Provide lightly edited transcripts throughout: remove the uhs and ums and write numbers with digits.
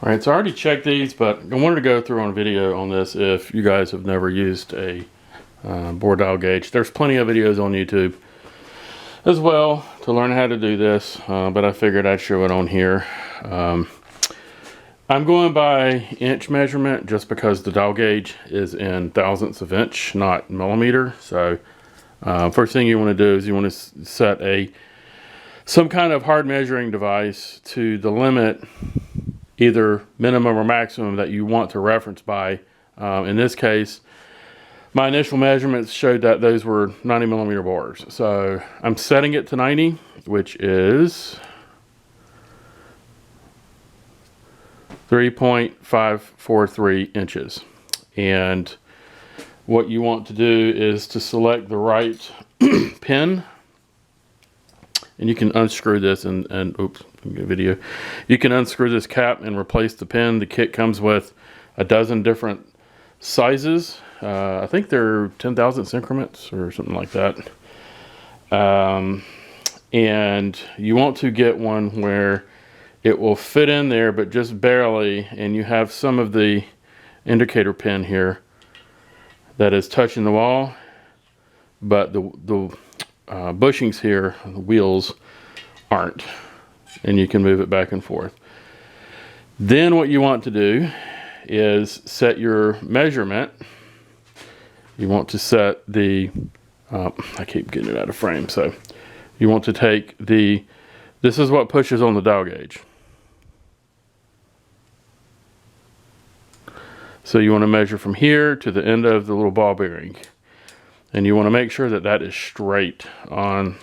All right, so I already checked these, but I wanted to go through on video on this if you guys have never used a bore dial gauge. There's plenty of videos on YouTube as well to learn how to do this, but I figured I'd show it on here. I'm going by inch measurement just because the dial gauge is in thousandths of inch, not millimeter. So first thing you want to do is you want to set some kind of hard measuring device to the limit, either minimum or maximum, that you want to reference by. In this case, my initial measurements showed that those were 90 millimeter bores. So I'm setting it to 90, which is 3.543 inches. And what you want to do is to select the right pin. And you can unscrew this and oops, video. You can unscrew this cap and replace the pin. The kit comes with a dozen different sizes. I think they're 10,000th increments or something like that. And you want to get one where it will fit in there, but just barely. And you have some of the indicator pin here that is touching the wall, but the bushings here, the wheels, aren't, and you can move it back and forth. Then what you want to do is set your measurement. You want to set the I keep getting it out of frame, so you want to take this is what pushes on the dial gauge. So you want to measure from here to the end of the little ball bearing. And you want to make sure that that is straight on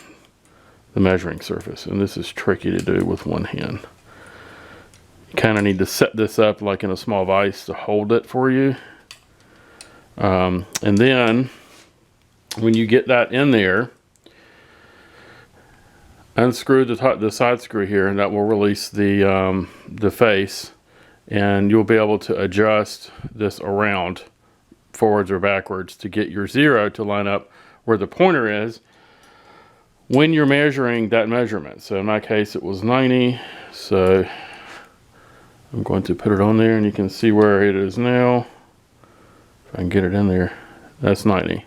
the measuring surface. And this is tricky to do with one hand. You kind of need to set this up like in a small vise to hold it for you. And then when you get that in there, unscrew the side screw here, and that will release the face. And you'll be able to adjust this around forwards or backwards to get your zero to line up where the pointer is when you're measuring that measurement. So in my case it was 90, so I'm going to put it on there and you can see where it is now. If I can get it in there, that's 90.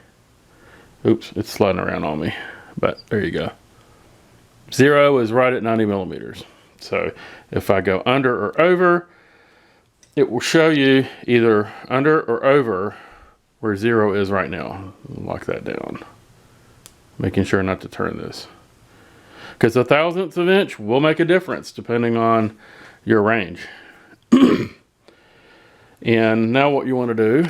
Oops, it's sliding around on me, but there you go. Zero is right at 90 millimeters. So if I go under or over, it will show you either under or over where zero is right now. Lock that down. Making sure not to turn this, because a thousandth of inch will make a difference depending on your range. And now what you want to do,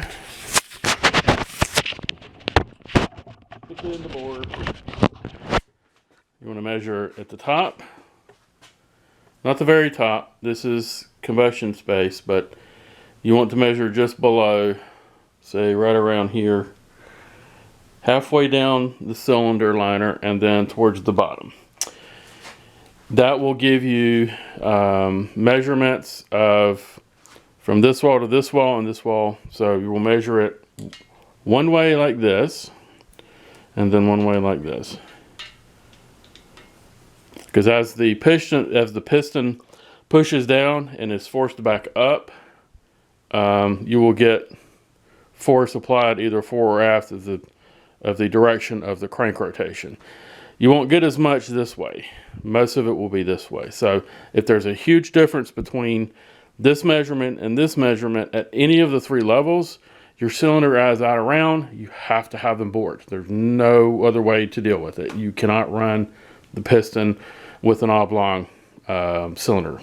put it in the board. You want to measure at the top, not the very top. This is combustion space, but you want to measure just below, say right around here, halfway down the cylinder liner, and then towards the bottom. That will give you measurements of from this wall to this wall and this wall. So you will measure it one way like this, and then one way like this. Because as the piston pushes down and is forced back up, you will get force applied either fore or aft of the direction of the crank rotation. You won't get as much this way. Most of it will be this way. So if there's a huge difference between this measurement and this measurement at any of the three levels, your cylinder as out around, you have to have them bored. There's no other way to deal with it. You cannot run the piston with an oblong cylinder.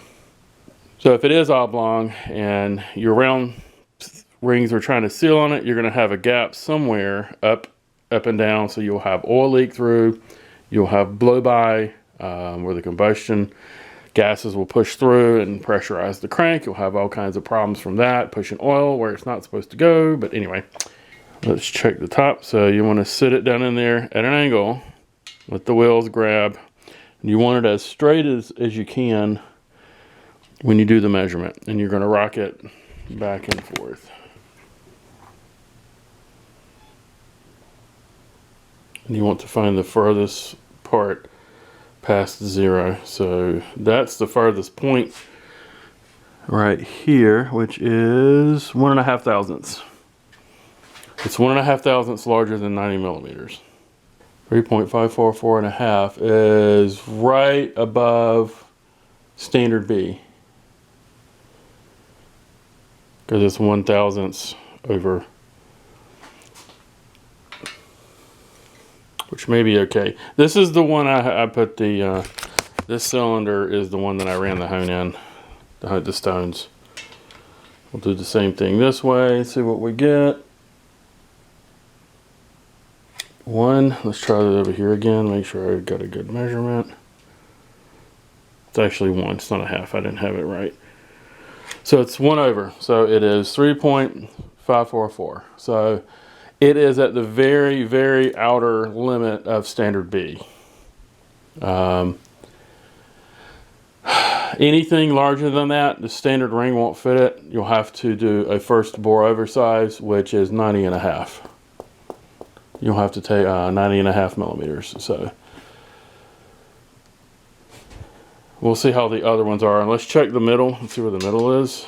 So if it is oblong and your round rings are trying to seal on it, you're going to have a gap somewhere up and down. So you'll have oil leak through, you'll have blow by where the combustion gases will push through and pressurize the crank. You'll have all kinds of problems from that, pushing oil where it's not supposed to go. But anyway, let's check the top. So you want to sit it down in there at an angle, let the wheels grab, and you want it as straight as you can when you do the measurement, and you're going to rock it back and forth. And you want to find the furthest part past zero. So that's the farthest point right here, which is 1.5 thousandths. It's 1.5 thousandths larger than 90 millimeters. 3.544 and a half is right above standard B, because it's 1 thousandths over, which may be okay. This is the one I put the, this cylinder is the one that I ran the hone in, the stones. We'll do the same thing this way, see what we get. One, let's try that over here again, make sure I got a good measurement. It's actually 1, it's not a half, I didn't have it right. So it's 1 over, so it is 3.544. So it is at the very, very outer limit of standard B. Anything larger than that, the standard ring won't fit it. You'll have to do a first bore oversize, which is 90 and a half. You'll have to take 90 and a half millimeters. So we'll see how the other ones are. And let's check the middle and see where the middle is.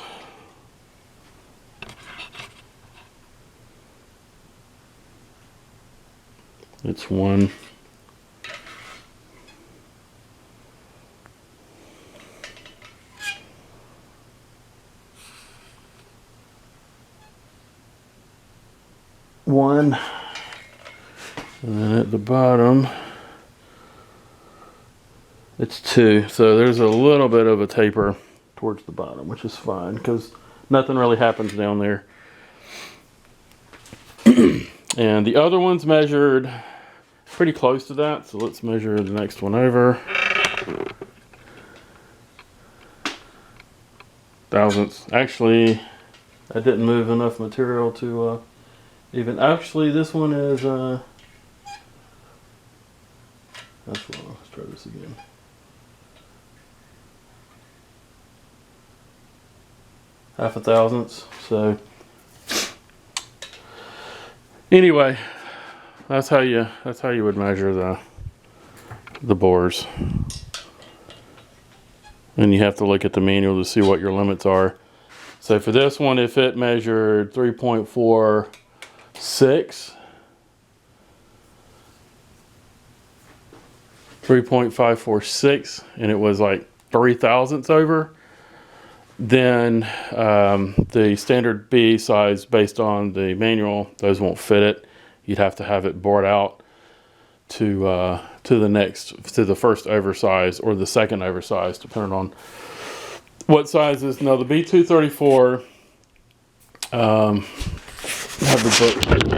It's 1. And then at the bottom, it's 2. So there's a little bit of a taper towards the bottom, which is fine because nothing really happens down there. And the other one's measured pretty close to that. So let's measure the next one over. Thousandths. Actually, I didn't move enough material to even. Actually, this one is. That's wrong. Let's try this again. Half a thousandths. So anyway, that's how you would measure the bores. And you have to look at the manual to see what your limits are. So for this one, if it measured 3.46, 3.546, and it was like 3 thousandths over, then the standard B size based on the manual, those won't fit it. You'd have to have it bored out to the first oversize or the second oversize, depending on what size is. Now the B234, I have the book. I don't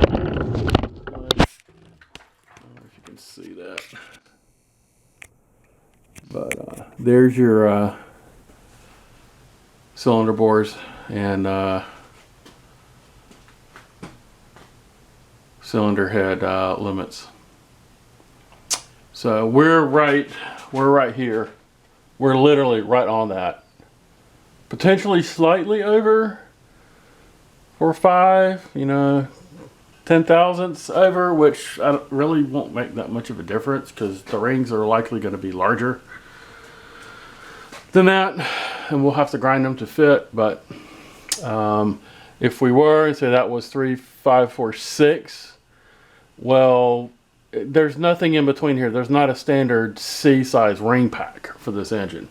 know if you can see that, but there's your cylinder bores and cylinder head limits. So we're right here. We're literally right on that. Potentially slightly over or 5, 10 thousandths over, which really won't make that much of a difference because the rings are likely going to be larger than that, and we'll have to grind them to fit. But if we were and say that was 3.546, well, there's nothing in between here. There's not a standard C size ring pack for this engine.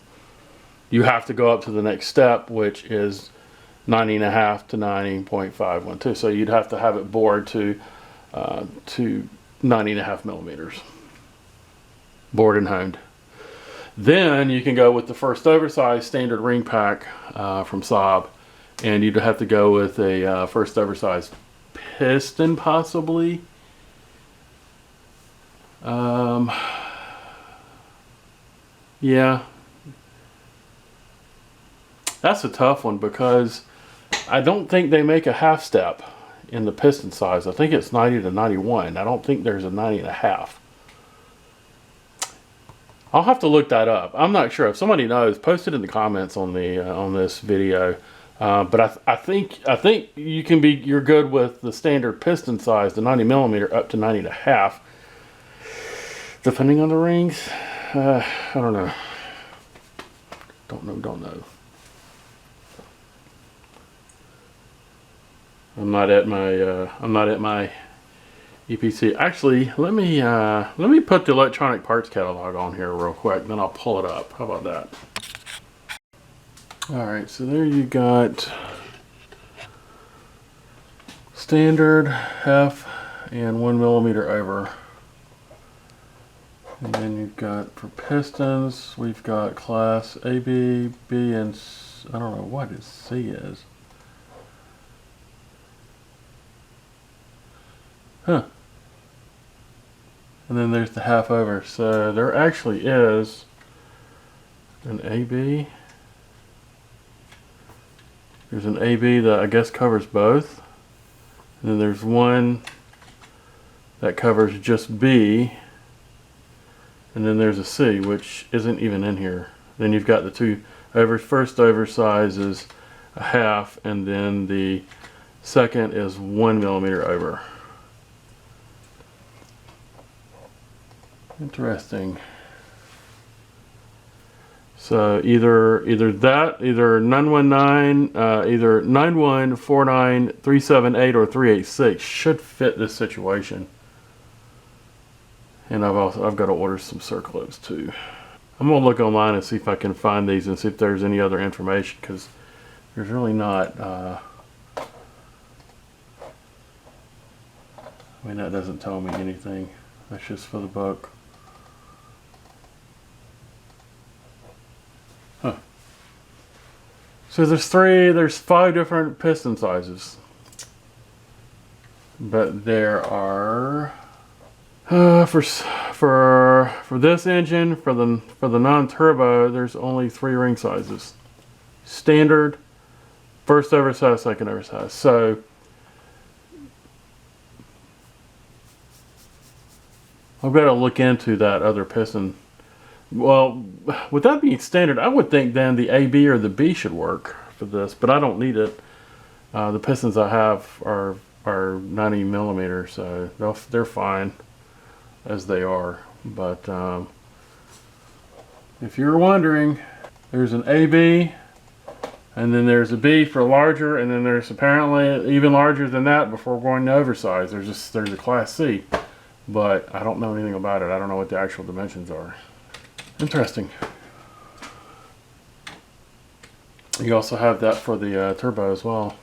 You have to go up to the next step, which is 90.5 to 90.512. So you'd have to have it bored to 90.5 millimeters, bored and honed. Then you can go with the first oversized standard ring pack from Saab, and you'd have to go with a first oversized piston possibly. Yeah, that's a tough one because I don't think they make a half step in the piston size. I think it's 90 to 91. I don't think there's a 90 and a half. I'll have to look that up. I'm not sure. If somebody knows, post it in the comments on the on this video. But I think you're good with the standard piston size, the 90 millimeter up to 90 and a half. Depending on the rings, I don't know. Don't know. I'm not at my EPC. Actually, let me put the electronic parts catalog on here real quick, then I'll pull it up. How about that? All right, so there you got standard, half, and 1 millimeter over. And then you've got for pistons, we've got class A, B, B, and I don't know what his C is. Huh. And then there's the half over. So there actually is an AB. There's an AB that I guess covers both. And then there's one that covers just B. And then there's a C, which isn't even in here. Then you've got the two first oversize is a half, and then the second is 1 millimeter over. Interesting. So either 919, either 9149, 378, or 386 should fit this situation. And I've got to order some circlips too. I'm gonna look online and see if I can find these and see if there's any other information, because there's really not. I mean, that doesn't tell me anything. That's just for the book. Huh. So there's 5 different piston sizes, but there are for this engine, for the non-turbo, there's only 3 ring sizes: standard, first oversize, second oversize. So I've got to look into that other piston. Well, with that being standard, I would think then the AB or the B should work for this, but I don't need it. The pistons I have are 90 millimeter, so they're fine as they are. But if you're wondering, there's an AB, and then there's a B for larger, and then there's apparently even larger than that before going to oversize. There's a class C, but I don't know anything about it. I don't know what the actual dimensions are. Interesting. You also have that for the turbo as well.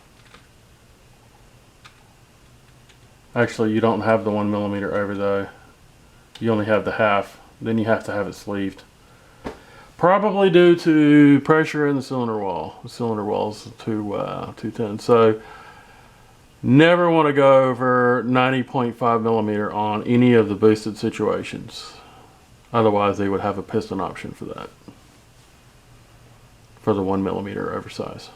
Actually, you don't have the 1 millimeter over though. You only have the half. Then you have to have it sleeved. Probably due to pressure in the cylinder wall. The cylinder wall's too thin. So never want to go over 90.5 millimeter on any of the boosted situations. Otherwise, they would have a piston option for that, for the 1 millimeter oversize.